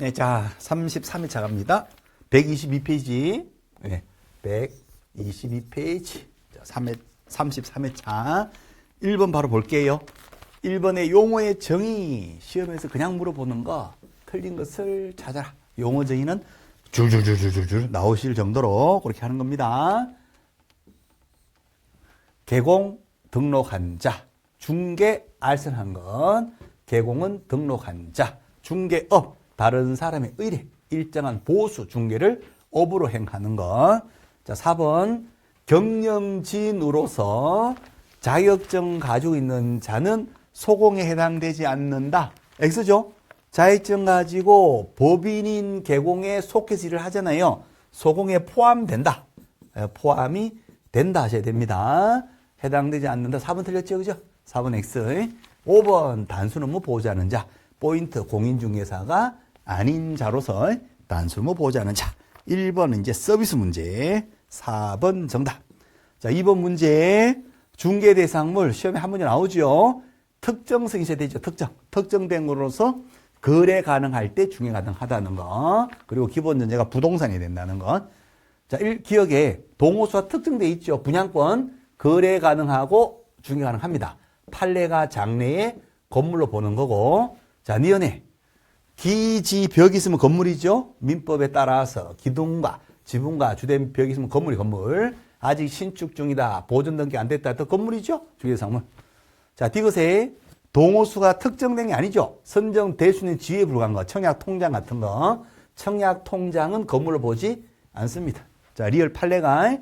네, 자, 33회차 갑니다. 122페이지. 네, 122페이지. 자, 33회차. 1번 바로 볼게요. 1번의 용어의 정의. 시험에서 그냥 물어보는 거. 틀린 것을 찾아라. 용어 정의는 줄줄줄줄줄 나오실 정도로 그렇게 하는 겁니다. 개공, 등록한 자. 중개, 알선한 건. 개공은 등록한 자. 중개업. 다른 사람의 의뢰, 일정한 보수, 중개를 업으로 행하는 것. 자, 4번. 경영진으로서 자격증 가지고 있는 자는 소공에 해당되지 않는다. X죠? 자격증 가지고 법인인 개공에 속해서 일을 하잖아요. 소공에 포함된다. 포함이 된다 하셔야 됩니다. 해당되지 않는다. 4번 틀렸죠? 그죠? 4번 X. 5번. 단순 업무 보호자는 자. 포인트 공인중개사가 아닌 자로서 단순 업무 보호자는 자. 1번은 이제 서비스 문제. 4번 정답. 자, 2번 문제. 중개 대상물 시험에 한 문제 나오죠. 특정성이 있어야 되죠. 특정된 거로서 거래 가능할 때 중개 가능하다는 거. 그리고 기본 전제가 부동산이 된다는 거. 자, 기억에 동호수가 특정돼 있죠. 분양권 거래 가능하고 중개 가능합니다. 판례가 장래에 건물로 보는 거고. 자, 니은에 기지 벽이 있으면 건물이죠. 민법에 따라서 기둥과 지붕과 주된 벽이 있으면 건물. 아직 신축 중이다. 보존 등기 안 됐다. 또 건물이죠. 중개대상물. 자, 디귿에 동호수가 특정된 게 아니죠. 선정될 수 있는 지위에 불과한 거. 청약 통장 같은 거. 청약 통장은 건물로 보지 않습니다. 자, 리얼 판례가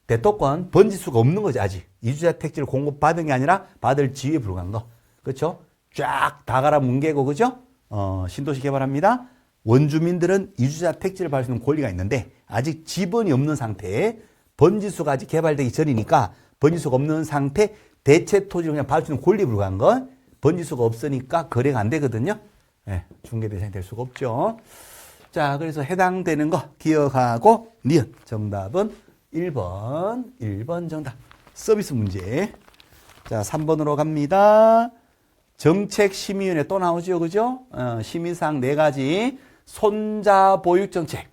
대토권 번지수가 없는 거지 아직. 이주자 택지를 공급받은 게 아니라 받을 지위에 불과한 거. 그렇죠? 쫙 다 갈아 뭉개고 그죠? 신도시 개발합니다. 원주민들은 이주자 택지를 받을 수 있는 권리가 있는데 아직 지번이 없는 상태에 번지수가 아직 개발되기 전이니까 번지수가 없는 상태 대체 토지를 그냥 받을 수 있는 권리에 불과한 건 번지수가 없으니까 거래가 안 되거든요. 네, 중개 대상이 될 수가 없죠. 자, 그래서 해당되는 거 기억하고 니은 정답은 1번 정답. 서비스 문제. 자, 3번으로 갑니다. 정책심의위원회 또 나오죠. 그죠? 심의사항 4가지. 손자 보육정책.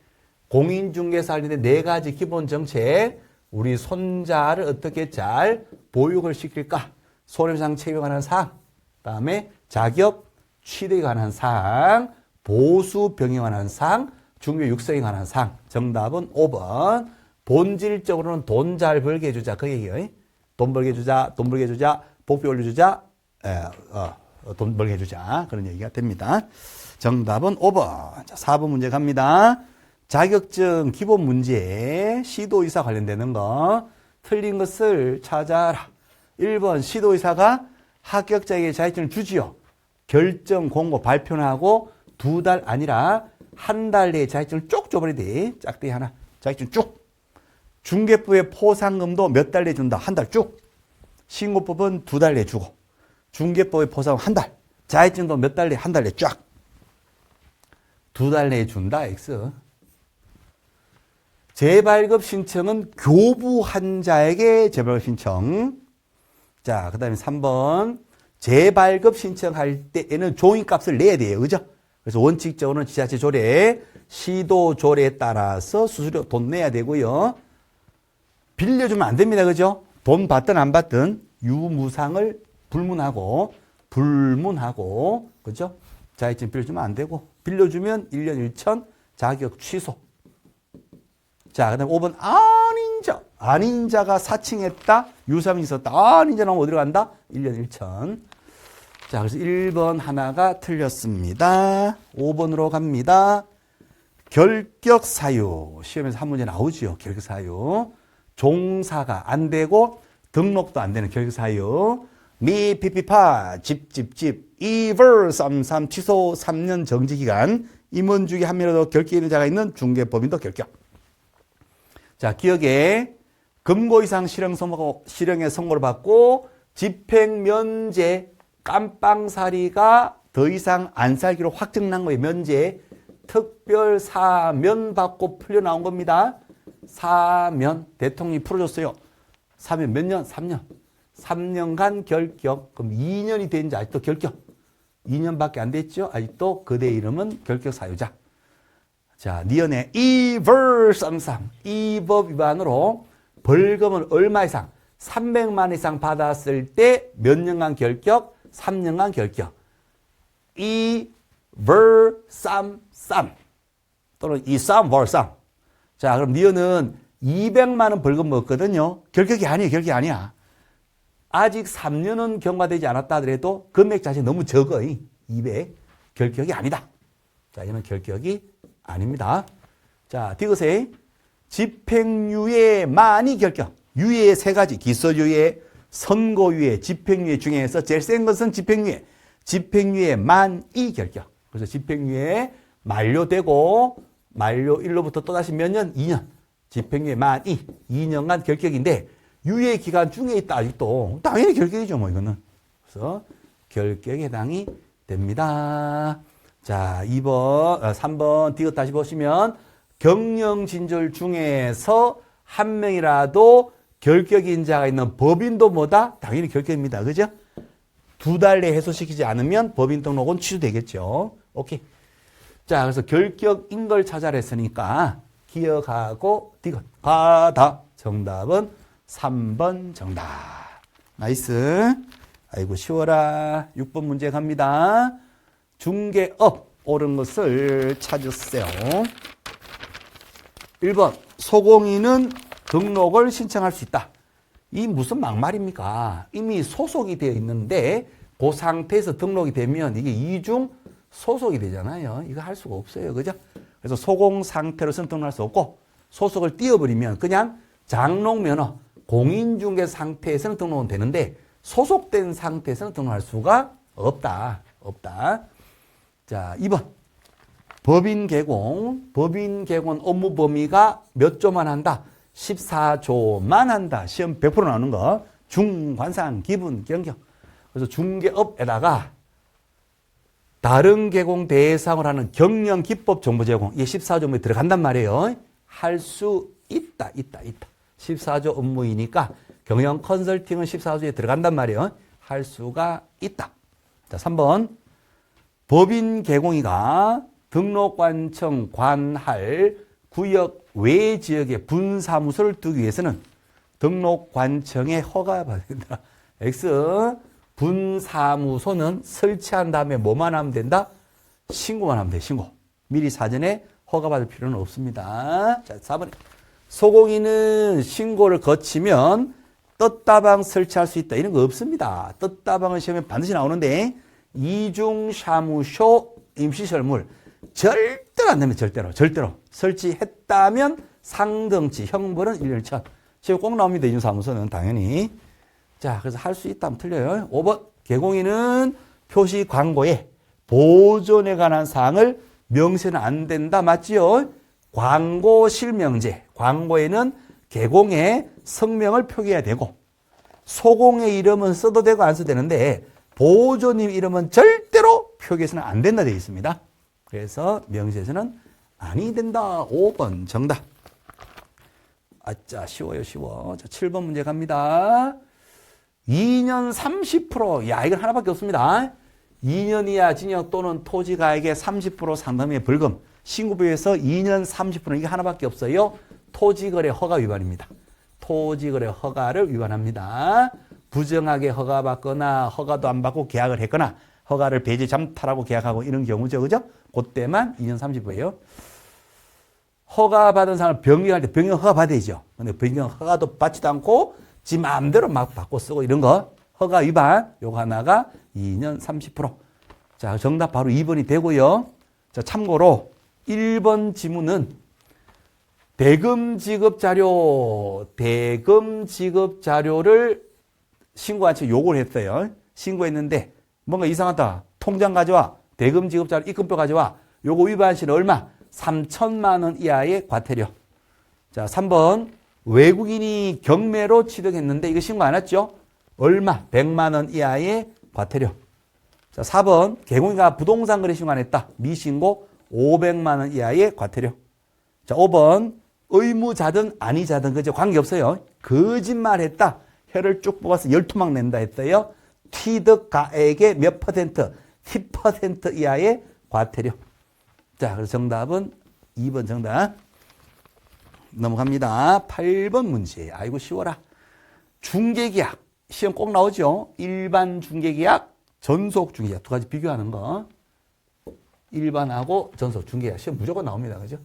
공인중개사 관련된 4가지 기본 정책. 우리 손자를 어떻게 잘 보육을 시킬까? 손해배상 책임에 관한 사항. 그다음에 자격 취득에 관한 사항. 보수 병행에 관한 사항. 중개 육성에 관한 사항. 정답은 5번. 본질적으로는 돈 잘 벌게 해주자. 그 얘기예요. 돈 벌게 해주자. 복비 올려주자. 돈 벌게 해주자. 그런 얘기가 됩니다. 정답은 5번. 자, 4번 문제 갑니다. 자격증 기본 문제. 시도의사 관련되는 거. 틀린 것을 찾아라. 1번 시도의사가 합격자에게 자격증을 주지요. 결정 공고 발표는 하고 2달 아니라 1달 내에 자격증을 쭉 줘버려야 돼. 짝대기 하나. 자격증 쭉. 중개법의 포상금도 몇 달 내에 준다. 1달 쭉. 신고법은 2달 내에 주고. 중개법의 포상은 1달. 자격증도 몇 달 내에 1달 내에 쫙. 2달 내에 준다. X. 재발급 신청은 교부한 자에게 재발급 신청. 자, 그 다음에 3번. 재발급 신청할 때에는 종이값을 내야 돼요. 그죠? 그래서 원칙적으로는 지자체 조례, 시도 조례에 따라서 수수료 돈 내야 되고요. 빌려주면 안 됩니다. 그죠? 돈 받든 안 받든 유무상을 불문하고, 그죠? 자격증 빌려주면 안 되고, 빌려주면 1년 1천 자격 취소. 자, 그 다음에 5번, 아닌자. 아닌자가 사칭했다, 유사명이 있었다. 아닌자 나오면 어디로 간다? 1년 1천. 자, 그래서 1번 하나가 틀렸습니다. 5번으로 갑니다. 결격사유. 시험에서 한 문제 나오지요. 결격사유. 종사가 안 되고 등록도 안 되는 결격사유. 미피피파 집집집 이벌 쌈쌈 취소 3년 정지기간 임원 중에 한 명이라도 결격 있는 자가 있는 중개법인도 결격. 자, 기억에 금고 이상 실형의 선고를 받고 집행면제 깜빵살이가 더 이상 안 살기로 확정난 거예요. 면제. 특별 사면 받고 풀려 나온 겁니다. 사면. 대통령이 풀어줬어요. 사면 몇 년? 3년. 3년간 결격. 그럼 2년이 된지 아직도 결격. 2년밖에 안 됐죠? 아직도 그대 이름은 결격 사유자. 자, 니은의 이벌삼삼. 이 법 위반으로 벌금은 얼마 이상? 300만 이상 받았을 때 몇 년간 결격? 3년간 결격. 이벌삼삼. 또는 이쌈벌삼. 자, 그럼 니은은 200만 원 벌금 먹었거든요. 결격이 아니에요. 결격이 아니야. 아직 3년은 경과되지 않았다 하더라도 금액 자체 너무 적어. 200. 결격이 아니다. 자, 이는 결격이 아닙니다. 자, 디귿에 집행유예 많이 결격. 유예 세 가지. 기소유예, 선고유예, 집행유예 중에서 제일 센 것은 집행유예. 집행유예 만이 결격. 그래서 집행유예 만료되고 만료일로부터 또다시 몇 년? 2년. 집행유예 만이 2년간 결격인데 유예 기간 중에 있다 아직도. 당연히 결격이죠 뭐 이거는. 그래서 결격에 해당이 됩니다. 자, 3번 디귿 다시 보시면 경영진절 중에서 한 명이라도 결격인자가 있는 법인도 뭐다? 당연히 결격입니다. 그죠? 2달 내에 해소시키지 않으면 법인 등록은 취소되겠죠. 오케이. 자, 그래서 결격인 걸 찾아라 했으니까 기억하고 디귿. 가다. 정답은 3번 정답. 나이스. 아이고 쉬워라. 6번 문제 갑니다. 중개업 옳은 것을 찾으세요. 1번 소공인은 등록을 신청할 수 있다. 이 무슨 막말입니까? 이미 소속이 되어 있는데 그 상태에서 등록이 되면 이게 이중 소속이 되잖아요. 이거 할 수가 없어요. 그죠? 그래서 소공 상태로서는 등록할 수 없고 소속을 띄워버리면 그냥 장롱면허 공인중개 상태에서는 등록은 되는데 소속된 상태에서는 등록할 수가 없다. 자, 2번. 법인 개공 업무 범위가 몇 조만 한다? 14조만 한다. 시험 100% 나오는 거. 중관상, 기분, 경경. 그래서 중개업에다가 다른 개공 대상을 하는 경영 기법 정보 제공. 이게 14조에 들어간단 말이에요. 할 수 있다. 14조 업무이니까 경영 컨설팅은 14조에 들어간단 말이에요. 할 수가 있다. 자, 3번. 법인 개공이가 등록관청 관할 구역 외 지역에 분사무소를 두기 위해서는 등록관청에 허가받아야 된다. X. 분사무소는 설치한 다음에 뭐만 하면 된다? 신고만 하면 돼. 신고. 미리 사전에 허가받을 필요는 없습니다. 자, 4번에 소공인은 신고를 거치면 떴다방 설치할 수 있다. 이런 거 없습니다. 떴다방은 시험에 반드시 나오는데 이중사무소 임시설물 절대로 안 됩니다. 절대로. 설치했다면 상등치 형벌은 1년 천. 시험 꼭 나옵니다. 이중사무소는 당연히. 자, 그래서 할 수 있다면 틀려요. 5번 개공인은 표시 광고에 보존에 관한 사항을 명시는 안 된다. 맞지요? 광고 실명제. 광고에는 개공의 성명을 표기해야 되고 소공의 이름은 써도 되고 안 써도 되는데 보조님 이름은 절대로 표기해서는 안 된다 되어 있습니다. 그래서 명시해서는 아니 된다. 5번 정답. 아짜 쉬워요. 자, 7번 문제 갑니다. 2년 30%. 야, 이건 하나밖에 없습니다. 2년 이하 징역 또는 토지가액의 30% 상당의 벌금. 신고부에서 2년 30%. 이게 하나밖에 없어요. 토지거래 허가 위반입니다. 토지거래 허가를 위반합니다. 부정하게 허가받거나 허가도 안 받고 계약을 했거나 허가를 배제 잠탈하고 계약하고 이런 경우죠. 그죠? 그때만 2년 30%예요. 허가받은 사람을 변경할 때 변경 허가 받아야죠. 근데 변경 허가도 받지도 않고 지 마음대로 막 바꿔 쓰고 이런 거 허가 위반 요거 하나가 2년 30%. 자, 정답 바로 2번이 되고요. 자, 참고로 1번 지문은 대금 지급 자료를 신고한 채 요구를 했어요. 신고했는데 뭔가 이상하다. 통장 가져와. 대금 지급 자료 입금표 가져와. 요거 위반 시는 얼마? 3천만 원 이하의 과태료. 자, 3번 외국인이 경매로 취득했는데 이거 신고 안 했죠? 얼마? 100만 원 이하의 과태료. 자, 4번 개공인가 부동산 거래 신고 안 했다. 미신고 500만 원 이하의 과태료. 자, 5번 의무자든 아니자든 그죠? 관계없어요. 거짓말했다. 혀를 쭉 뽑아서 열투막 낸다 했어요. 취득가액의 몇 퍼센트? 10% 이하의 과태료. 자, 그래서 정답은 2번 정답. 넘어갑니다. 8번 문제. 아이고 쉬워라. 중개계약. 시험 꼭 나오죠. 일반 중개계약, 전속 중개계약. 두 가지 비교하는 거. 일반하고 전속 중개계약. 시험 무조건 나옵니다. 그죠?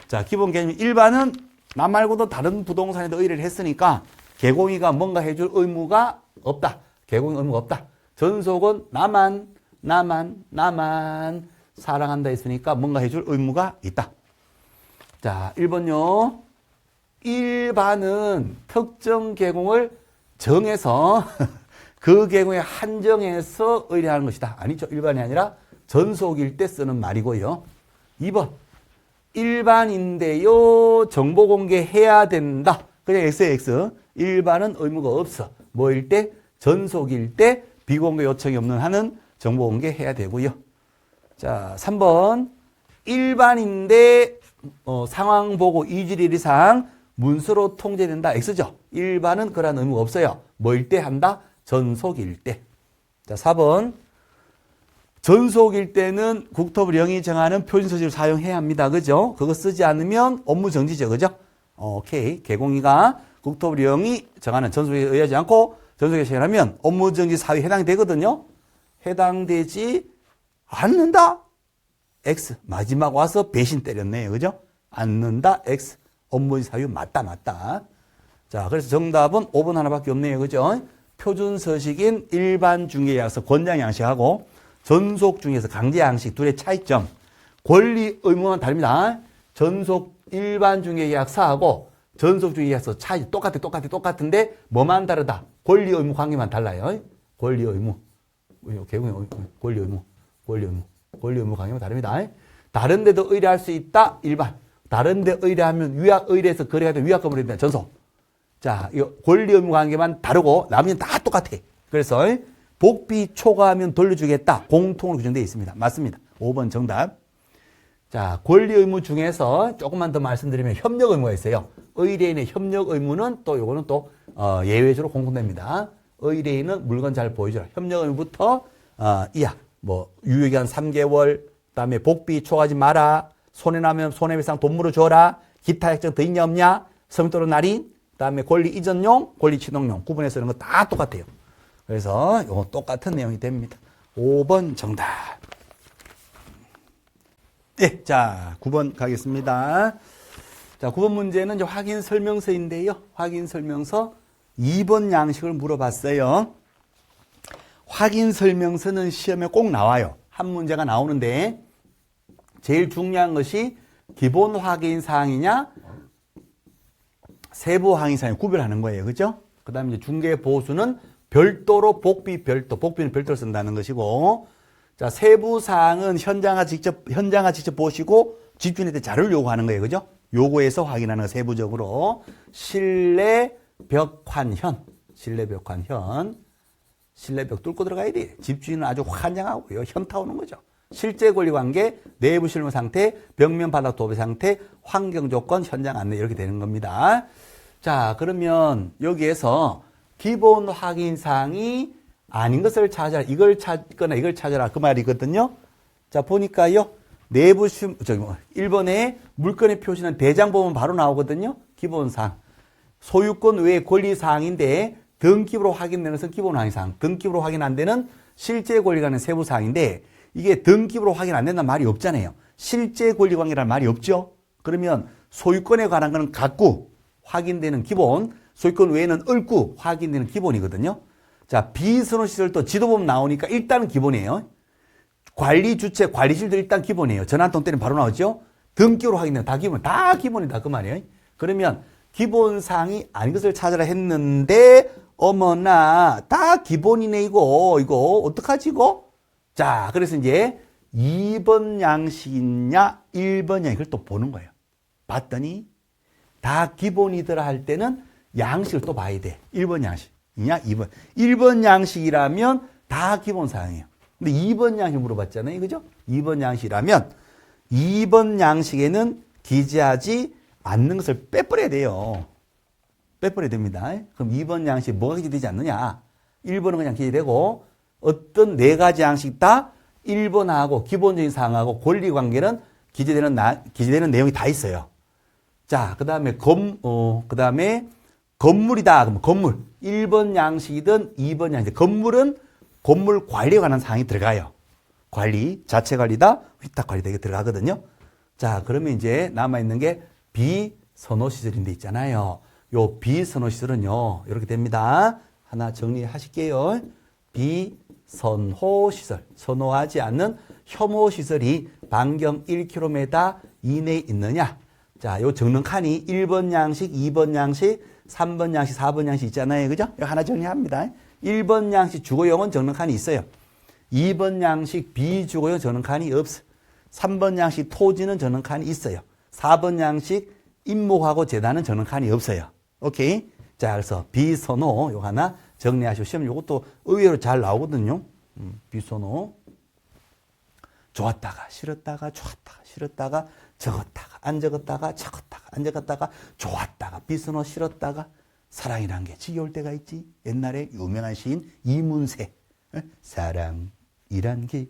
자, 기본 개념. 일반은 나 말고도 다른 부동산에도 의뢰를 했으니까 개공이가 뭔가 해줄 의무가 없다. 개공 의무가 없다. 전속은 나만 사랑한다 했으니까 뭔가 해줄 의무가 있다. 자, 1번요. 일반은 특정 개공을 정해서 그 개공에 한정해서 의뢰하는 것이다. 아니죠. 일반이 아니라 전속일 때 쓰는 말이고요. 2번. 일반인데요. 정보 공개해야 된다. 그냥 X에 X. 일반은 의무가 없어. 뭐일 때? 전속일 때 비공개 요청이 없는 한은 정보 공개해야 되고요. 자, 3번. 일반인데 상황 보고 2주일 이상 문서로 통제된다. X죠. 일반은 그러한 의무가 없어요. 뭐일 때 한다? 전속일 때. 자, 4번. 전속일 때는 국토부 령이 정하는 표준서식을 사용해야 합니다. 그죠? 그거 쓰지 않으면 업무 정지죠. 그죠? 오케이. 개공이가 국토부 령이 정하는 전속에 의하지 않고 전속에 시행하면 업무 정지 사유에 해당되거든요. 해당되지 않는다. X. 마지막 와서 배신 때렸네요. 그죠? 않는다. X. 업무 사유 맞다. 자, 그래서 정답은 5번 하나밖에 없네요. 그죠? 표준 서식인 일반 중개계약서 권장 양식하고 전속 중개에서 강제 양식 둘의 차이점. 권리 의무만 다릅니다. 전속 일반 중개계약서하고 전속 중개계약서 차이 똑같은데 뭐만 다르다. 권리 의무 관계만 달라요. 권리 의무. 권리 의무 관계만 다릅니다. 다른 데도 의뢰할 수 있다. 일반. 다른 데 의뢰하면 의뢰해서 거래가 되면 위약금으로 된다. 전속. 자, 이거 권리 의무 관계만 다르고 나머지는 다 똑같아. 그래서 복비 초과하면 돌려주겠다. 공통으로 규정되어 있습니다. 맞습니다. 5번 정답. 자, 권리 의무 중에서 조금만 더 말씀드리면 협력 의무가 있어요. 의뢰인의 협력 의무는 또 요거는 또 예외적으로 공통됩니다. 의뢰인은 물건 잘 보여주라. 협력 의무부터 이하 뭐 유효기간 3개월, 그다음에 복비 초과하지 마라. 손해나면 손해배상 돈 물어줘라. 기타 약정 더 있냐 없냐. 서밋도로 날인. 그다음에 권리 이전용, 권리 취득용 구분해서 쓰는 거 다 똑같아요. 그래서 이거 똑같은 내용이 됩니다. 5번 정답. 네, 자 9번 가겠습니다. 자 9번 문제는 이제 확인 설명서인데요. 확인 설명서 2번 양식을 물어봤어요. 확인 설명서는 시험에 꼭 나와요. 한 문제가 나오는데 제일 중요한 것이 기본 확인 사항이냐 세부 확인 사항을 구별하는 거예요. 그죠? 그 다음에 이제 중개 보수는 별도로 복비는 별도로 쓴다는 것이고, 자, 세부 사항은 현장화 직접 보시고 집주인한테 자료를 요구하는 거예요. 그죠? 요구해서 확인하는 거 세부적으로. 실내 벽 환현. 실내 벽 뚫고 들어가야 돼. 집주인은 아주 환장하고요. 현타 오는 거죠. 실제 권리 관계, 내부 실무 상태, 벽면 바닥 도배 상태, 환경 조건, 현장 안내 이렇게 되는 겁니다. 자, 그러면 여기에서 기본 확인 사항이 아닌 것을 찾아라. 이걸 찾거나 이걸 찾아라. 그 말이거든요. 자, 보니까요. 내부 실무 1번에 물건의 표시는 대장 보면 바로 나오거든요. 기본 사항. 소유권 외의 권리 사항인데 등기부로 확인되는 것은 기본 확인 사항. 등기부로 확인 안 되는 실제 권리 관계 세부 사항인데 이게 등기부로 확인 안 된다는 말이 없잖아요. 실제 권리 관계라는 말이 없죠. 그러면 소유권에 관한 거는 갖고 확인되는 기본, 소유권 외에는 을구 확인되는 기본이거든요. 자, 비선호시설도 지도 보면 나오니까 일단은 기본이에요. 관리 주체, 관리실도 일단 기본이에요. 전화통 때는 바로 나오죠. 등기부로 확인되는 다 기본이다 그 말이에요. 그러면 기본 사항이 아닌 것을 찾아라 했는데 어머나 다 기본이네 이거 어떡하지 이거? 자, 그래서 이제 2번 양식이냐 1번 양식을 또 보는 거예요. 봤더니 다 기본이더라 할 때는 양식을 또 봐야 돼. 1번 양식이냐 2번. 1번 양식이라면 다 기본 사항이에요. 근데 2번 양식 물어봤잖아요. 그죠? 2번 양식이라면 2번 양식에는 기재하지 않는 것을 빼버려야 돼요. 빼버려야 됩니다. 그럼 2번 양식 뭐가 기재되지 않느냐? 1번은 그냥 기재되고 어떤 네 가지 양식 다 1번하고 기본적인 사항하고 권리관계는 기재되는 내용이 다 있어요. 자, 그 다음에 건물이다. 그러면 건물. 1번 양식이든 2번 양식. 건물은 건물 관리에 관한 사항이 들어가요. 관리, 자체 관리다, 위탁 관리다, 이게 들어가거든요. 자, 그러면 이제 남아있는 게 비선호시설인데 있잖아요. 요 비선호시설은요, 이렇게 됩니다. 하나 정리하실게요. 비선호시설. 선호하지 않는 혐오시설이 반경 1km 이내에 있느냐. 자, 요 적는 칸이 1번 양식, 2번 양식, 3번 양식, 4번 양식 있잖아요. 그죠? 이거 하나 정리합니다. 1번 양식 주거용은 적는 칸이 있어요. 2번 양식 비주거용 적는 칸이 없어요. 3번 양식 토지는 적는 칸이 있어요. 4번 양식 임목하고 재단은 적는 칸이 없어요. 오케이? 자, 그래서 비선호 요거 하나 정리하시고 시험 요것도 의외로 잘 나오거든요. 비선호. 좋았다가 싫었다가 좋았다가 싫었다가 적었다가 안 적었다가 적었다가 안 적었다가 좋았다가 비선호 싫었다가 사랑이란 게 지겨울 때가 있지. 옛날에 유명한 시인 이문세 사랑이란 게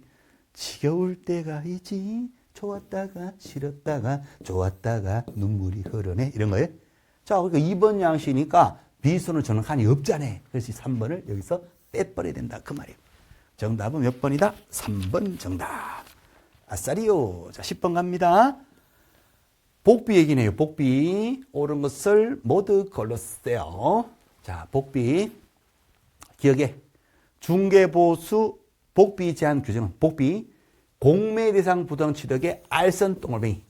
지겨울 때가 있지. 좋았다가 싫었다가 좋았다가 눈물이 흐르네 이런 거예요. 자, 그러니까 2번 양식이니까 비선호 저는 칸이 없잖아요. 그래서 3번을 여기서 빼버려야 된다 그 말이에요. 정답은 몇 번이다? 3번 정답. 아싸리요. 자, 10번 갑니다. 복비 얘기네요. 복비. 옳은 것을 모두 걸렀어요. 자, 복비. 기억에 중개보수 복비 제한 규정은 복비 공매 대상 부당 취득의 알선 똥올뱅이.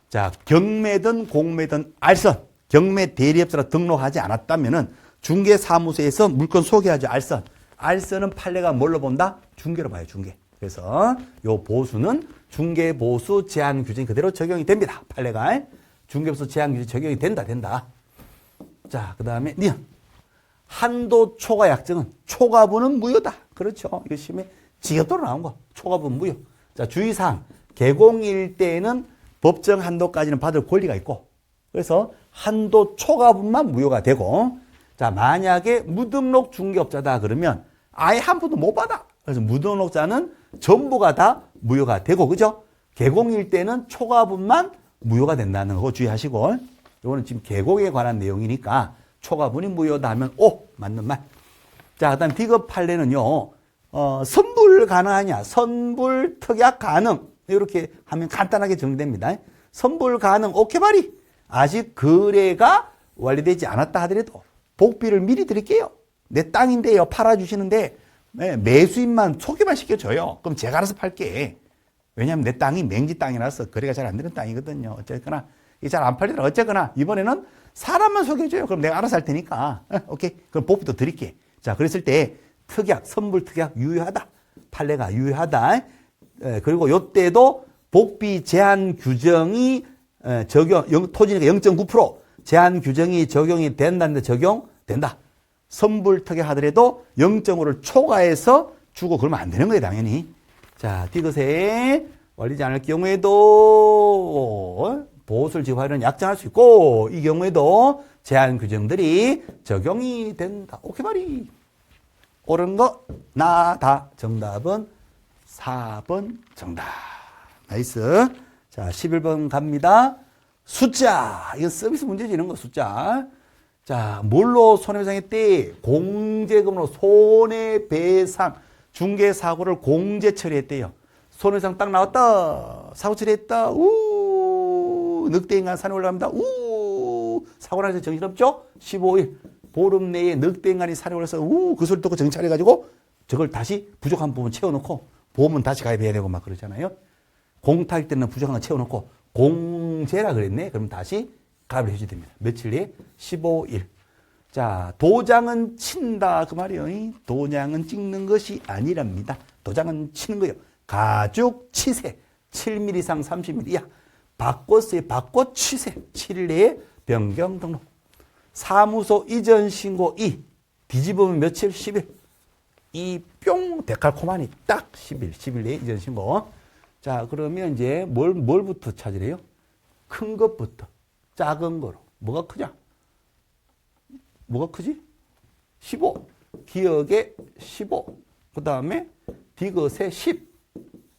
자, 경매든 공매든 알선. 경매 대리업자로 등록하지 않았다면은 중개사무소에서 물건 소개하죠. 알선. 알선은 판례가 뭘로 본다? 중개로 봐요. 중개. 그래서 요 보수는 중개보수 제한 규정이 그대로 적용이 됩니다. 판례가 중개보수 제한 규정이 적용이 된다. 자, 그 다음에 니은 한도 초과 약정은 초과분은 무효다. 그렇죠. 이거 시험에 지겹도록 나온 거. 초과분 무효. 자, 주의사항 개공일 때에는 법정 한도까지는 받을 권리가 있고 그래서 한도 초과분만 무효가 되고 자, 만약에 무등록 중개업자다 그러면 아예 한 푼도 못 받아. 그래서 무등록자는 전부가 다 무효가 되고 그죠? 개공일 때는 초과분만 무효가 된다는 거 주의하시고 이거는 지금 개공에 관한 내용이니까 초과분이 무효다 하면 오! 맞는 말. 자, 그 다음 디귿 판례는요. 선불 가능하냐? 선불 특약 가능. 이렇게 하면 간단하게 정리됩니다. 선불 가능 오케이 아직 거래가 완료되지 않았다 하더라도 복비를 미리 드릴게요. 내 땅인데요. 팔아주시는데 매수인만 소개만 시켜줘요. 그럼 제가 알아서 팔게. 왜냐하면 내 땅이 맹지 땅이라서 거래가 잘 안 되는 땅이거든요. 어쨌거나 이게 잘 안 팔리더라. 어쨌거나 이번에는 사람만 소개해줘요. 그럼 내가 알아서 할 테니까. 오케이. 그럼 복비도 드릴게. 자, 그랬을 때 특약, 선불 특약 유효하다. 판례가 유효하다. 그리고 요때도 복비 제한 규정이 토지니까 0.9% 제한 규정이 적용이 된다는데 적용된다. 선불 특약 하더라도 0.5를 초과해서 주고 그러면 안 되는 거예요, 당연히. 자, 디귿에 완리지 않을 경우에도 보수를 지급하려는 약정할 수 있고 이 경우에도 제한 규정들이 적용이 된다. 오케이 말이. 옳은 거 나다. 정답은 4번 정답. 나이스. 자, 11번 갑니다. 숫자. 이건 서비스 문제지 이런 거 숫자. 자, 뭘로 손해배상했대? 공제금으로 손해배상. 중개사고를 공제 처리했대요. 손해배상 딱 나왔다. 사고 처리했다. 늑대인간 산에 올라갑니다. 사고 나서 정신없죠? 15일. 보름 내에 늑대인간이 산에 올라서 그 소리 듣고 정신 차려가지고 저걸 다시 부족한 부분 채워놓고 보험은 다시 가입해야 되고 막 그러잖아요. 공탁일 때는 부족한 거 채워놓고 공제라 그랬네. 그럼 다시 가입을 해줘야 됩니다. 며칠 내에? 15일. 자, 도장은 친다. 그 말이에요. 도장은 찍는 것이 아니랍니다. 도장은 치는 거예요. 가죽 치세. 7mm 이상 30mm 이하. 바꿨어요. 바꿔 치세. 7일 내에 변경 등록. 사무소 이전 신고 2. 뒤집으면 며칠? 10일. 이 뿅 데칼코마니 딱 10일 내에 이전 신고. 자, 그러면 이제 뭘부터 찾으래요? 큰 것부터. 작은 거로. 뭐가 크냐? 뭐가 크지? 15. 기억에 15. 그 다음에 디귿에 10.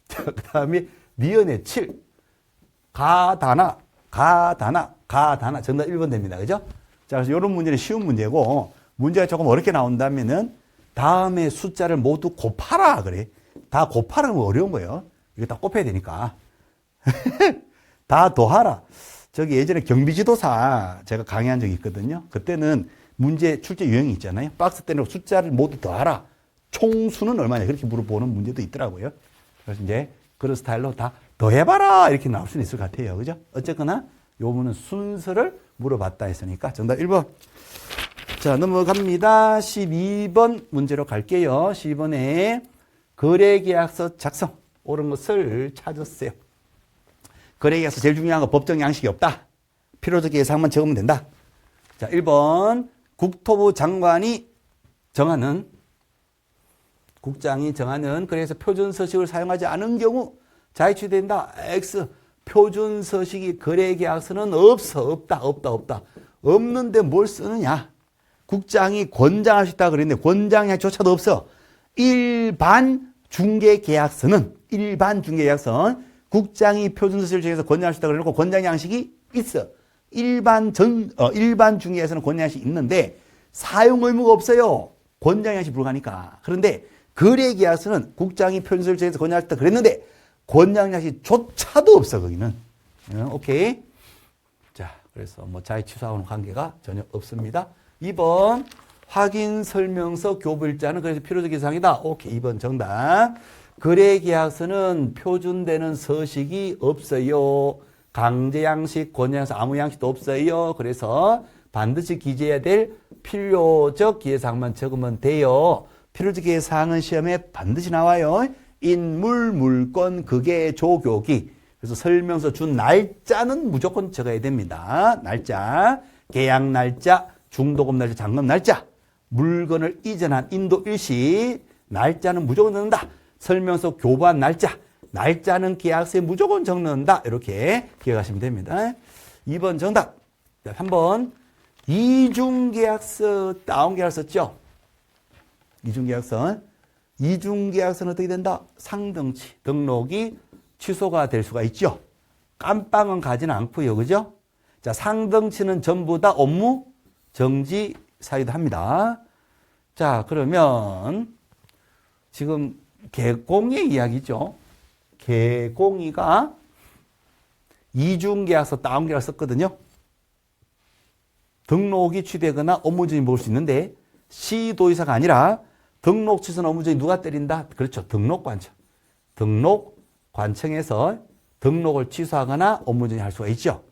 그 다음에 니은에 7. 가다나, 가다나, 가다나. 정답 1번 됩니다. 그죠? 자, 그래서 이런 문제는 쉬운 문제고, 문제가 조금 어렵게 나온다면은, 다음에 숫자를 모두 곱하라. 그래. 다 곱하라는 건 어려운 거예요. 이거 다 곱해야 되니까. 다 더하라. 저기 예전에 경비지도사 제가 강의한 적이 있거든요. 그때는 문제 출제 유형이 있잖아요. 박스 때는 숫자를 모두 더하라. 총수는 얼마냐. 그렇게 물어보는 문제도 있더라고요. 그래서 이제 그런 스타일로 다 더해봐라. 이렇게 나올 수는 있을 것 같아요. 그죠? 어쨌거나 요거는 순서를 물어봤다 했으니까 정답 1번. 자, 넘어갑니다. 12번 문제로 갈게요. 12번에 거래계약서 작성. 옳은 것을 찾으세요. 거래계약서 제일 중요한 거 법정 양식이 없다. 필요적 예상만 적으면 된다. 자, 1번 국토부 장관이 정하는 국장이 정하는 그래서 표준서식을 사용하지 않은 경우 자유취된다. X. 표준서식이 거래계약서는 없다. 없는데 뭘 쓰느냐. 국장이 권장할 수 있다 그랬는데 권장조차도 없어. 일반 중개계약서는 국장이 표준서식을 정해서 권장할 수 있다 그래놓고 권장 양식이 있어. 일반 중개에서는 권장 양식이 있는데 사용 의무가 없어요. 권장 양식 불가하니까. 그런데 거래계약서는 국장이 표준서식을 정해서 권장할 수 있다 그랬는데 권장 양식조차도 없어 거기는. 오케이. 자, 그래서 뭐 자의 취소하고는 관계가 전혀 없습니다. 2번 확인 설명서 교부일자는 그래서 필요적 이상이다. 오케이. 2번 정답. 거래계약서는 표준되는 서식이 없어요. 강제 양식, 권장 양식, 아무 양식도 없어요. 그래서 반드시 기재해야 될 필요적 기재사항만 적으면 돼요. 필요적 기재사항은 시험에 반드시 나와요. 인물, 물건, 극의, 조교기. 그래서 설명서 준 날짜는 무조건 적어야 됩니다. 날짜, 계약 날짜, 중도금 날짜, 잔금 날짜, 물건을 이전한 인도 일시, 날짜는 무조건 넣는다. 설명서 교부한 날짜, 날짜는 계약서에 무조건 적는다. 이렇게 기억하시면 됩니다. 2번 정답. 3번 이중계약서 다운계약서 썼죠? 이중계약서는 어떻게 된다? 상등치, 등록이 취소가 될 수가 있죠. 깜빵은 가지는 않고요. 그죠? 자, 상등치는 전부 다 업무 정지 사유도 합니다. 자, 그러면 지금 개공의 이야기죠. 개공이가 이중계약서, 다운계약서 썼거든요. 등록이 취되거나 업무정지 먹을 수 있는데 시도의사가 아니라 등록 취소나 업무정지 누가 때린다? 그렇죠. 등록관청. 등록관청에서 등록을 취소하거나 업무정지 할 수가 있죠.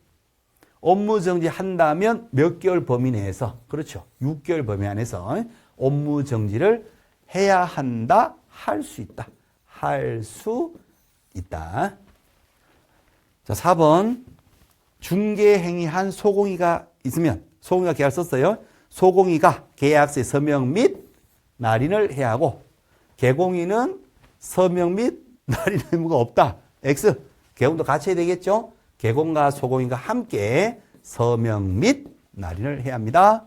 업무정지 한다면 몇 개월 범위 내에서, 그렇죠. 6개월 범위 안에서 업무정지를 해야 한다. 할 수 있다. 할 수 있다. 자, 4번. 중개행위한 소공이가 있으면, 소공이가 계약을 썼어요. 소공이가 계약서의 서명 및 날인을 해야 하고, 개공이는 서명 및 날인 의무가 없다. X. 개공도 같이 해야 되겠죠? 개공과 소공이가 함께 서명 및 날인을 해야 합니다.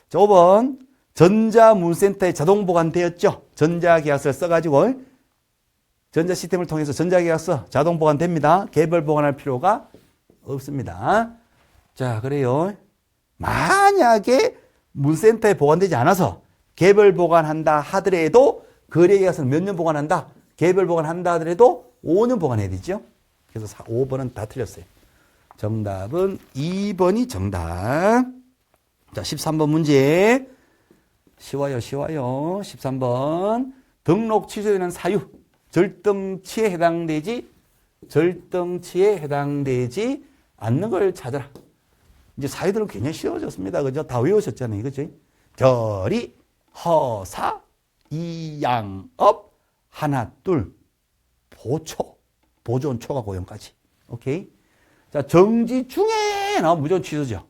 자, 5번. 전자문센터에 자동 보관되었죠. 전자계약서를 써가지고 전자 시스템을 통해서 전자계약서 자동 보관됩니다. 개별 보관할 필요가 없습니다. 자, 그래요. 만약에 문센터에 보관되지 않아서 개별 보관한다 하더라도 거래계약서는 몇 년 보관한다? 개별 보관한다 하더라도 5년 보관해야 되죠. 그래서 5번은 다 틀렸어요. 정답은 2번이 정답. 자, 13번 문제. 쉬워요. 13번. 등록 취소에 대한 사유. 절등치에 해당되지 않는 걸 찾아라. 이제 사유들은 굉장히 쉬워졌습니다. 그죠? 다 외우셨잖아요. 그죠? 결의, 허사, 이양업, 하나, 둘, 보초. 보존, 초과 고용까지. 오케이? 자, 정지 중에 나오면 무조건 취소죠.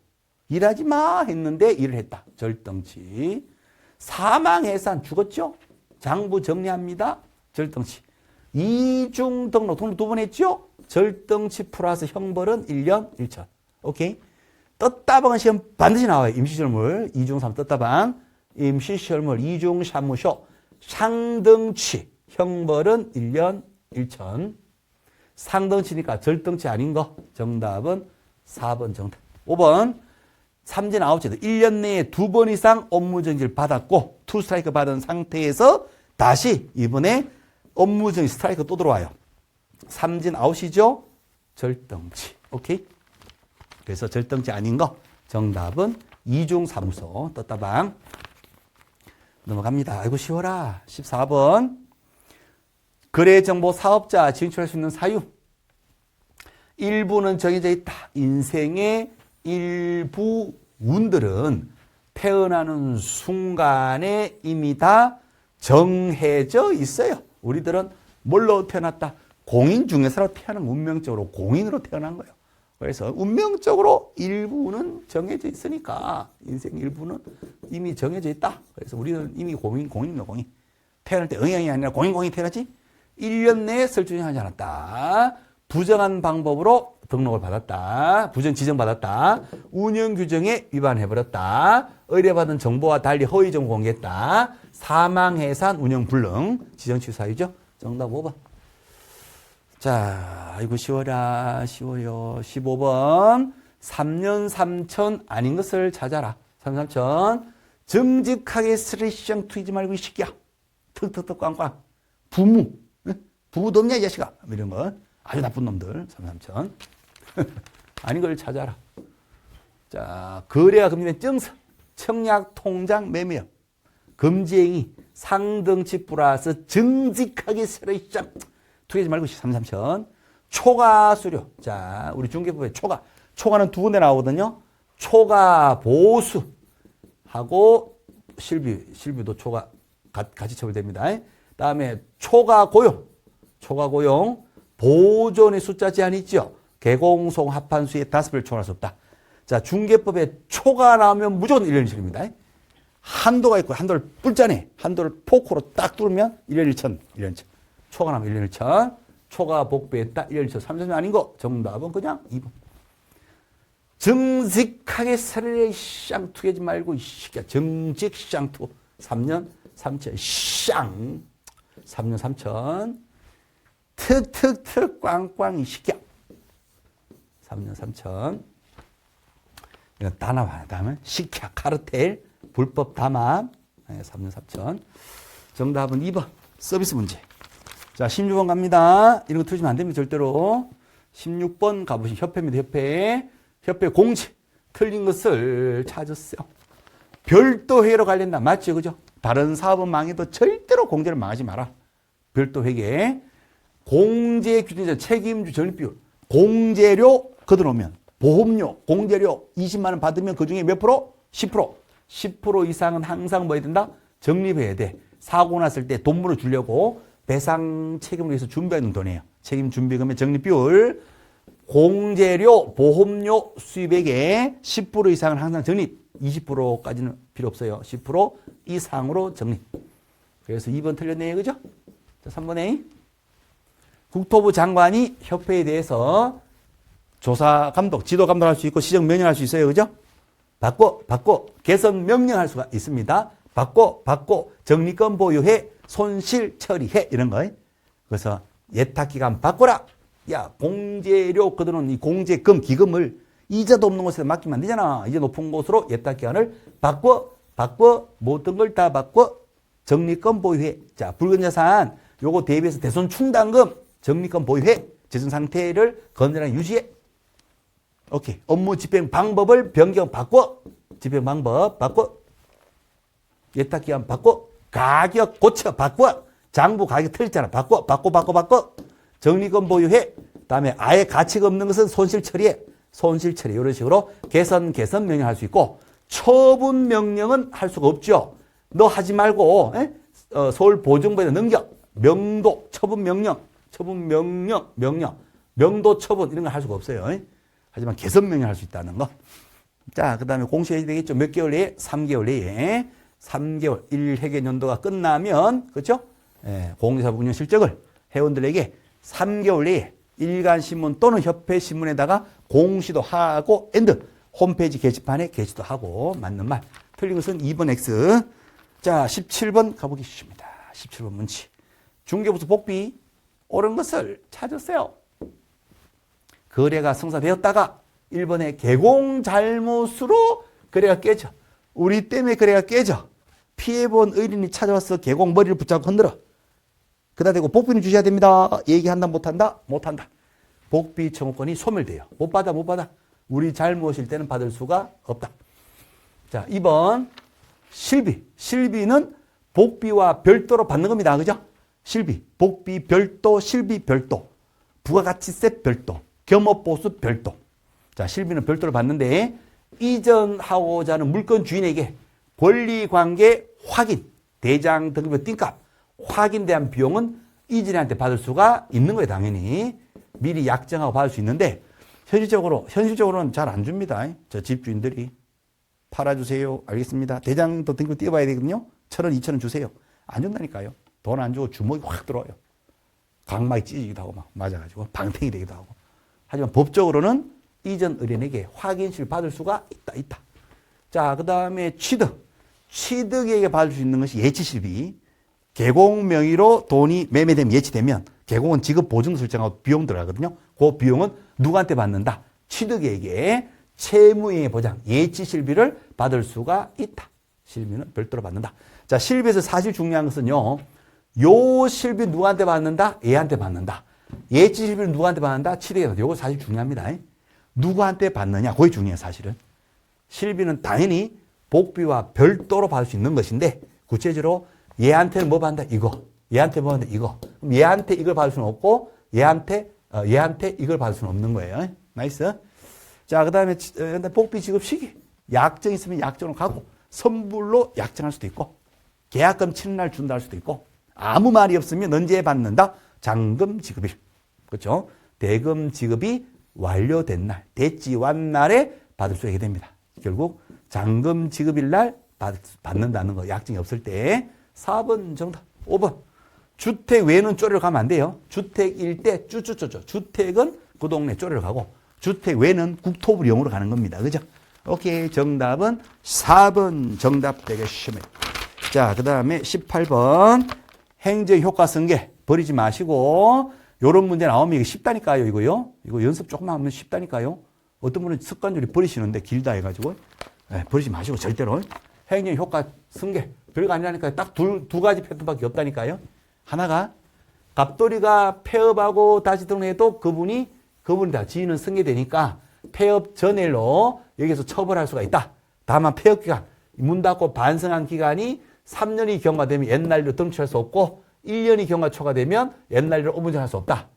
일하지 마 했는데 일을 했다. 절등치. 사망해산 죽었죠? 장부 정리합니다. 절등치. 이중 등록 2번 했죠? 절등치 플러스 형벌은 1년 1천. 오케이? 떴다방은 시험 반드시 나와요. 임시시설물. 이중 3 떴다방. 임시시설물. 이중 사무소. 상등치. 형벌은 1년 1천. 상등치니까 절등치 아닌 거. 정답은 4번 정답. 5번. 삼진 아웃제도 1년 내에 2번 이상 업무 정지를 받았고 투 스트라이크 받은 상태에서 다시 이번에 업무 정지 스트라이크 또 들어와요. 삼진 아웃이죠? 절등치. 오케이? 그래서 절등치 아닌 거. 정답은 이중사무소. 떴다방. 넘어갑니다. 아이고 쉬워라. 14번. 거래정보 사업자 진출할 수 있는 사유. 일부는 정해져 있다. 인생의 일부 운들은 태어나는 순간에 이미 다 정해져 있어요. 우리들은 뭘로 태어났다? 공인 중에서로 태어난 운명적으로 공인으로 태어난 거예요. 그래서 운명적으로 일부는 정해져 있으니까 인생 일부는 이미 정해져 있다. 그래서 우리는 이미 공인입니다. 공인. 태어날 때 응양이 아니라 공인이 태어났지. 1년 내에 설정하지 않았다. 부정한 방법으로 등록을 받았다. 부정 지정받았다. 운영 규정에 위반해버렸다. 의뢰받은 정보와 달리 허위 정보 공개했다. 사망해산 운영 불능 지정취 사유죠. 정답 5번. 자, 아이고 쉬워라. 쉬워요. 15번. 3년 3천 아닌 것을 찾아라. 3년 3천. 정직하게 스레시장 투이지 말고 이 새끼야. 턱턱턱 꽝꽝. 부무. 부도 없냐 이 자식아. 이런 거. 아주 나쁜 놈들. 3년 3천. 아닌 걸 찾아라. 자, 거래가 금지된 정서. 청약, 통장, 매매업. 금지행위. 상등치 플러스 정직하게 스레시장 투기하지 말고 3,3천. 초과 수료. 자, 우리 중개법에 초과. 초과는 두 군데 나오거든요. 초과 보수 하고 실비도 초과 같이 처벌됩니다. 다음에 초과 고용. 초과 고용. 보존의 숫자 제한이 있죠. 개공송 합한 수의 5배를 초과할 수 없다. 자, 중개법에 초과 나오면 무조건 1년 1천입니다. 한도가 있고 한도를 뿔짜네. 한도를 포크로 딱 뚫으면 1년 1천. 1년 1천. 초과 나면 1년 1천. 초과 복배했다. 1년 1천. 3년 아닌 거. 정답은 그냥 2번. 정직하게 사례 쌍 투하지 말고 이 새끼야. 정직 쌍투. 3년 3천. 쌍. 3년 3천. 턱턱턱 꽝꽝 이 새끼야. 3년 3천. 이거 다 나와요. 다음에 식캬 카르텔 불법 담합. 3년 3천. 정답은 2번. 서비스 문제. 자, 16번 갑니다. 이런 거 틀리면 안 됩니다. 절대로. 16번 가보시면 협회입니다. 협회. 협회 공지. 틀린 것을 찾았어요. 별도 회계로 관련다. 맞죠? 그죠? 다른 사업은 망해도 절대로 공제를 망하지 마라. 별도 회계. 공제 규정자 책임주 전입비율. 공제료 걷어놓으면 보험료, 공제료 20만 원 받으면 그중에 몇 프로? 10%. 10% 이상은 항상 뭐 해야 된다? 적립해야 돼. 사고 났을 때 돈 물어주려고 배상 책임을 위해서 준비하는 돈이에요. 책임 준비금의 적립비율. 공제료, 보험료 수입액의 10% 이상은 항상 적립. 20%까지는 필요 없어요. 10% 이상으로 적립. 그래서 2번 틀렸네요. 그죠? 자, 3번 A. 국토부 장관이 협회에 대해서 조사 감독, 지도 감독할 수 있고 시정 명령할 수 있어요. 그죠? 바꿔, 개선 명령할 수가 있습니다. 바꿔, 적립금 보유해, 손실 처리해, 이런 거. 그래서 예탁기간 바꿔라. 야, 공제료 걷어놓은 이 공제금, 기금을 이자도 없는 곳에 맡기면 안 되잖아. 이제 높은 곳으로 예탁기간을 바꿔, 모든 걸 다 바꿔, 적립금 보유해. 자, 붉은자산, 요거 대비해서 대손 충당금, 적립금 보유해. 재정 상태를 건전하게 유지해. 오케이. 업무 집행 방법을 변경 바꿔. 집행 방법 바꿔. 예탁기간 바꿔. 가격 고쳐 바꿔. 장부 가격 틀렸잖아. 바꿔. 적립금 보유해. 다음에 아예 가치가 없는 것은 손실 처리해. 손실 처리. 이런 식으로 개선 명령할 수 있고, 처분 명령은 할 수가 없죠. 너 하지 말고 서울 보증부에다 넘겨. 명도 처분 명령. 명도 처분 이런 걸 할 수가 없어요. 하지만 개선 명령할 수 있다는 거. 자, 그 다음에 공시해야 되겠죠. 몇 개월 내에? 3개월 내에. 3개월 1회계 연도가 끝나면, 그렇죠? 공제사업 운영 실적을 회원들에게 3개월 내에 일간신문 또는 협회신문에다가 공시도 하고 엔드 홈페이지 게시판에 게시도 하고. 맞는 말. 틀린 것은 2번 X. 자, 17번 가보겠습니다. 17번 문제. 중개부서 복비 옳은 것을 찾으세요. 거래가 성사되었다가 1번에 개공 잘못으로 거래가 깨져. 우리 때문에 거래가 깨져. 피해본 의뢰인이 찾아와서 개공 머리를 붙잡고 흔들어. 그다 대고 복비는 주셔야 됩니다. 얘기한다 못한다? 못한다. 복비 청구권이 소멸돼요. 못 받아. 우리 잘못일 때는 받을 수가 없다. 자, 2번 실비. 실비는 복비와 별도로 받는 겁니다. 그죠? 실비, 복비 별도, 실비 별도, 부가가치세 별도, 겸업보수 별도. 자, 실비는 별도로 받는데 이전하고자 하는 물건 주인에게 권리관계 확인, 대장 등급의 띵값, 확인대한 비용은 이전한테 받을 수가 있는 거예요. 당연히. 미리 약정하고 받을 수 있는데 현실적으로는 잘 안 줍니다. 저 집주인들이. 팔아주세요. 알겠습니다. 대장도 등급 띄워봐야 되거든요. 1,000원, 2,000원 주세요. 안 준다니까요. 돈 안 주고 주먹이 확 들어와요. 각막이 찢어지기도 하고 막 맞아가지고 방탱이 되기도 하고. 하지만 법적으로는 이전 의뢰인에게 확인실 받을 수가 있다. 자, 그 다음에 취득. 취득에게 받을 수 있는 것이 예치실비. 개공 명의로 돈이 매매되면 예치되면 개공은 지급 보증 설정하고 비용 들어가거든요. 그 비용은 누구한테 받는다? 취득에게 채무행위 보장, 예치실비를 받을 수가 있다. 실비는 별도로 받는다. 자, 실비에서 사실 중요한 것은요. 요 실비 누구한테 받는다? 얘한테 받는다. 예치실비는 누구한테 받는다? 취득에 받는다. 요거 사실 중요합니다. 누구한테 받느냐? 그게 중요해요, 사실은. 실비는 당연히 복비와 별도로 받을 수 있는 것인데 구체적으로 얘한테는 뭐 받는다? 이거. 얘한테 뭐 받는다? 이거. 그럼 얘한테 이걸 받을 수는 없고 얘한테 이걸 받을 수는 없는 거예요. 나이스. 자, 그 다음에 복비 지급 시기. 약정 있으면 약정으로 가고 선불로 약정할 수도 있고 계약금 치는 날 준다 할 수도 있고 아무 말이 없으면 언제 받는다? 잔금 지급일. 그렇죠? 대금 지급이 완료된 날, 대지완 날에 받을 수 있게 됩니다. 결국 잔금 지급일 날 받는다는 거 약정이 없을 때. 4번 정답. 5번. 주택 외에는 쪼리로 가면 안 돼요. 주택일 때 쭈쭈쭈쭈. 주택은 그 동네 쪼리로 가고 주택 외에는 국토부 영으로 가는 겁니다. 그죠? 오케이. 정답은 4번 정답 되겠습니다. 자, 그 다음에 18번. 행정효과 승계. 버리지 마시고. 요런 문제 나오면 이게 쉽다니까요, 이거요. 이거 연습 조금만 하면 쉽다니까요. 어떤 분은 습관적으로 버리시는데 길다 해가지고. 네, 버리지 마시고, 절대로. 행정효과 승계. 별거 아니라니까요. 딱 두 가지 패턴밖에 없다니까요. 하나가, 갑돌이가 폐업하고 다시 등록해도 그분이 다 지위는 승계되니까 폐업 전일로 여기서 처벌할 수가 있다. 다만 폐업 기간, 문 닫고 반성한 기간이 3년이 경과되면 옛날로 등록할 수 없고 1년이 경과 초과되면 옛날로 업무정지할 수 없다.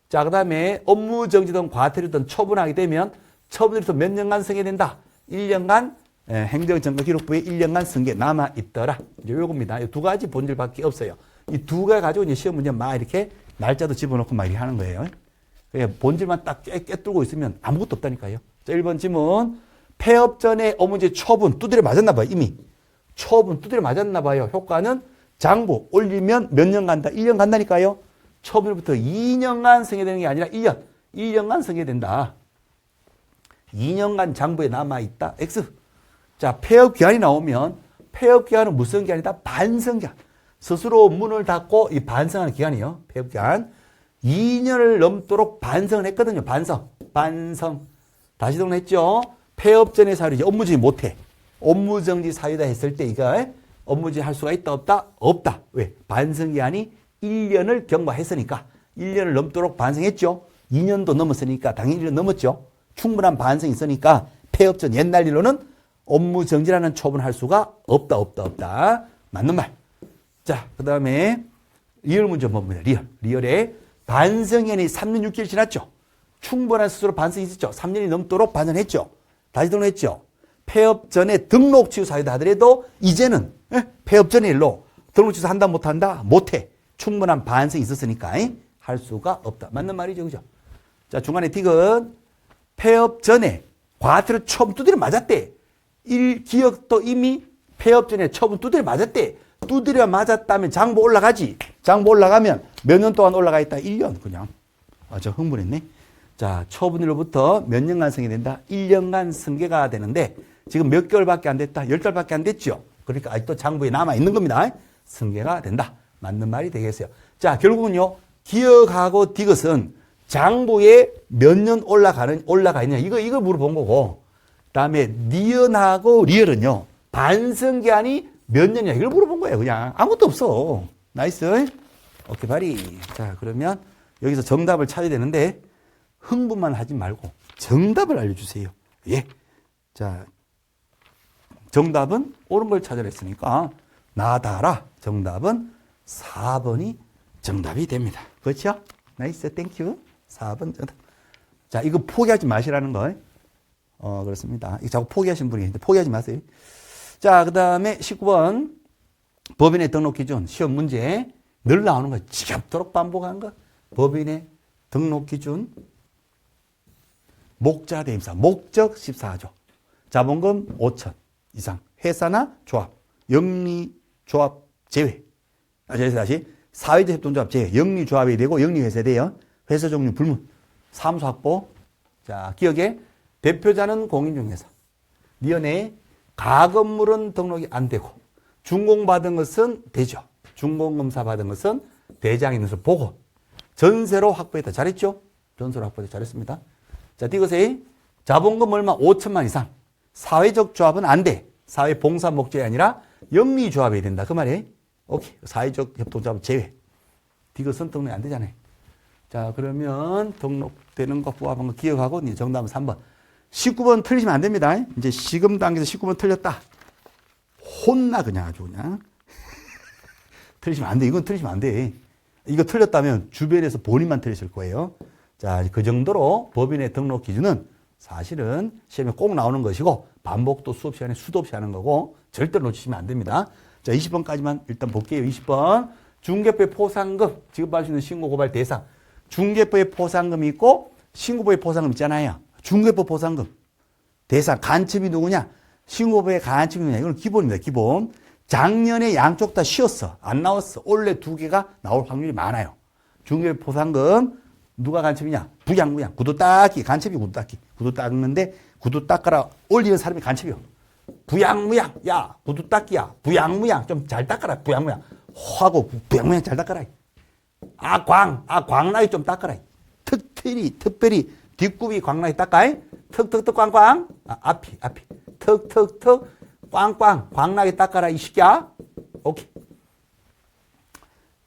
자, 그 다음에 업무정지 등 과태료 처분하게 되면 처분으로서 몇 년간 승계된다. 1년간 행정점검기록부에 1년간 승계 남아있더라. 이제 요겁니다. 이 두 가지 본질밖에 없어요. 이 두 가지 가지고 이제 시험 문제 막 이렇게 날짜도 집어넣고 막 이렇게 하는 거예요. 그냥 본질만 딱 꿰뚫고 있으면 아무것도 없다니까요. 자, 1번 질문. 폐업 전에 업무정지 처분 두드려 맞았나 봐요. 이미. 처분 두드려 맞았나 봐요. 효과는 장부 올리면 몇 년 간다? 1년 간다니까요. 처분부터 2년간 승계되는 게 아니라 1년. 1년간 승계된다. 2년간 장부에 남아있다. X. 자, 폐업 기한이 나오면 폐업 기한은 무슨 기한이다? 반성 기한. 스스로 문을 닫고 이 반성하는 기간이에요. 폐업 기한. 2년을 넘도록 반성을 했거든요. 반성. 다시 등록했죠. 폐업 전의 사유를 이제 업무정지 못해. 업무정지 사유다 했을 때 이거 업무정지 할 수가 있다 없다? 없다. 왜? 반성 기한이 1년을 경과했으니까 1년을 넘도록 반성했죠. 2년도 넘었으니까 당연히 1년 넘었죠. 충분한 반성이 있으니까 폐업 전 옛날 일로는 업무정지라는 처분할 수가 없다. 맞는 말. 자, 그 다음에 리얼 문제 봅니다. 리얼에 반성연이 3년 6개월 지났죠. 충분한 스스로 반성이 있었죠. 3년이 넘도록 반성했죠. 다시 등록했죠. 폐업 전에 등록 취소 사유다 하더라도 이제는 폐업 전의 일로 등록 취소 한다 못한다? 못해. 충분한 반성이 있었으니까 할 수가 없다. 맞는 말이죠. 그죠? 자, 중간에 틱은 폐업 전에 과태료 처분 두드려 맞았대. 기억도 이미 폐업 전에 처분 두드려 맞았대. 두드려 맞았다면 장부 올라가지. 장부 올라가면 몇 년 동안 올라가 있다? 1년 그냥. 저 흥분했네. 자, 처분일로부터 몇 년간 승계된다? 1년간 승계가 되는데 지금 몇 개월밖에 안 됐다? 10달밖에 안 됐죠? 그러니까 아직도 장부에 남아있는 겁니다. 승계가 된다. 맞는 말이 되겠어요. 자, 결국은요. 기억하고 디귿은 장부에 몇 년 올라가 있냐. 이거 물어본 거고. 그다음에 니은하고 리을은요. 반성기한이 몇 년이냐. 이걸 물어본 거예요. 그냥 아무것도 없어. 나이스. 오케이, 바리. 자, 그러면 여기서 정답을 찾아야 되는데 흥분만 하지 말고 정답을 알려주세요. 예. 자, 정답은 옳은 걸 찾으라 했으니까 나다라. 정답은 4번이 정답이 됩니다. 그렇죠? 나이스. 땡큐. 4번 정답. 자, 이거 포기하지 마시라는 거. 그렇습니다. 이거 자꾸 포기하신 분이 있는데 포기하지 마세요. 자, 그 다음에 19번. 법인의 등록 기준. 시험 문제. 늘 나오는 거. 지겹도록 반복한 거. 법인의 등록 기준. 목자 대임사. 목적 14조. 자본금 5천 이상. 회사나 조합. 영리조합 제외. 다시. 사회적 협동조합 제외. 영리조합이 되고 영리회사에 돼요. 회사 종류 불문. 사무소 확보. 자, 기억에 대표자는 공인중개사. 니은에 가건물은 등록이 안 되고 준공받은 것은 되죠. 준공검사 받은 것은 대장에 있는 것을 보고 전세로 확보했다. 잘했죠? 전세로 확보했다. 잘했습니다. 자, 디귿에 자본금 얼마 5천만 이상. 사회적 조합은 안 돼. 사회 봉사 목적이 아니라 영리조합이 된다. 그 말이에요. 오케이. 사회적 협동조합 제외. 디귿은 등록이 안 되잖아요. 자, 그러면 등록되는 거 부합한 거 기억하고 정답은 3번. 19번 틀리시면 안 됩니다. 이제 시금 단계에서 19번 틀렸다. 혼나 그냥 아주 그냥. 틀리시면 안 돼. 이건 틀리시면 안 돼. 이거 틀렸다면 주변에서 본인만 틀리실 거예요. 자, 그 정도로 법인의 등록 기준은 사실은 시험에 꼭 나오는 것이고 반복도 수업 시간에 수도 없이 하는 거고 절대로 놓치시면 안 됩니다. 자, 20번까지만 일단 볼게요. 20번. 중개법의 포상금 지급받을 수 있는 신고 고발 대상. 중개법의 포상금이 있고 신고법의 포상금 있잖아요. 중개법 포상금 대상 간첩이 누구냐? 신고법의 간첩이 누구냐? 이건 기본입니다. 기본. 작년에 양쪽 다 쉬었어. 안 나왔어. 올해 2개가 나올 확률이 많아요. 중개법 포상금 누가 간첩이냐? 부양무양. 구두 닦기. 간첩이 구두 닦기. 구두 닦는데 구두 닦아라 올리는 사람이 간첩이요. 부양무양. 야, 구두 닦기야. 부양무양. 좀 잘 닦아라. 부양무양. 하고 부양무양 잘 닦아라. 광나게 좀 닦아라. 특별히 뒷굽이 광나게 닦아. 턱턱턱 꽝꽝. 앞이. 턱턱턱 꽝꽝. 광나게 닦아라 이 새끼야. 오케이.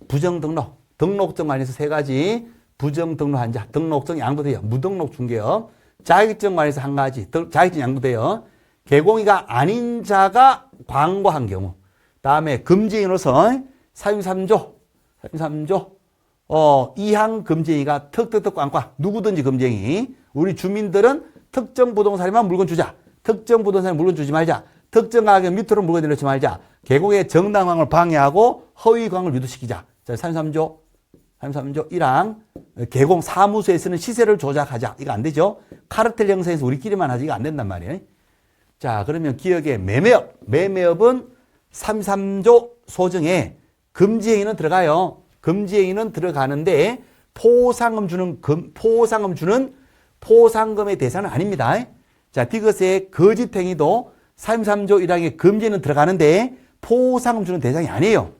부정등록. 등록증 관련해서 3가지. 부정등록 한자. 등록증 양도돼요. 무등록 중개업. 자격증 관련해서 1가지. 자격증 양도돼요. 개공이가 아닌 자가 광고한 경우. 다음에 금지인으로서 33조. 이항 금쟁이가 턱턱턱 꽝꽝. 누구든지 금쟁이. 우리 주민들은 특정 부동산에만 물건 주자. 특정 부동산에 물건 주지 말자. 특정 가격 밑으로 물건 내놓지 말자. 개공의 정당황을 방해하고 허위광을 유도시키자. 자, 33조 1항. 개공 사무소에 쓰는 시세를 조작하자. 이거 안 되죠. 카르텔 형성에서 우리끼리만 하지. 이거 안 된단 말이에요. 자, 그러면 기억에 매매업. 매매업은 33조 소정에 금지행위는 들어가요. 금지행위는 들어가는데 포상금 주는 포상금의 대상은 아닙니다. 자, 디귿의 거짓행위도 33조 1항에 금지는 들어가는데 포상금 주는 대상이 아니에요.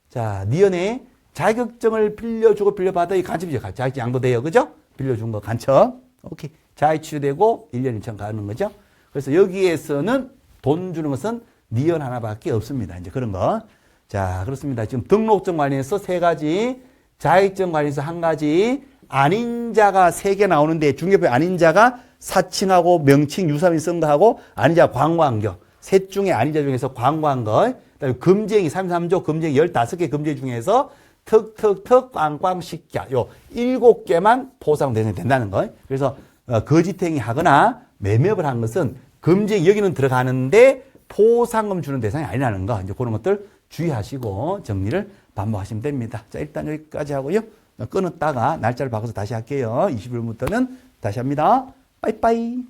자, 니은에 자격증을 빌려주고 빌려받아 이 간첩이죠. 자격증 양도돼요. 그죠? 빌려준 거 간첩. 오케이. 자의취유되고 1년 2천 가는 거죠. 그래서 여기에서는 돈 주는 것은 니은 하나밖에 없습니다. 이제 그런 거. 자, 그렇습니다. 지금 등록증 관련해서 3가지, 자격증 관련해서 1가지, 아닌 자가 3개 나오는데 중개법에 아닌 자가 사칭하고 명칭 유사민 쓴 거하고 아닌 자가 광고한 거. 셋 중에 아닌 자 중에서 광고한 거. 그다음에 금쟁이 33조 금쟁이 15개 금쟁이 중에서 턱턱턱 꽝꽝 시켜. 요 7개만 포상 대상이 된다는 거. 그래서 거짓행위 하거나 매매업을 한 것은 금쟁이 여기는 들어가는데 포상금 주는 대상이 아니라는 거. 이제 그런 것들 주의하시고 정리를 반복하시면 됩니다. 자, 일단 여기까지 하고요. 끊었다가 날짜를 바꿔서 다시 할게요. 20일부터는 다시 합니다. 빠이빠이.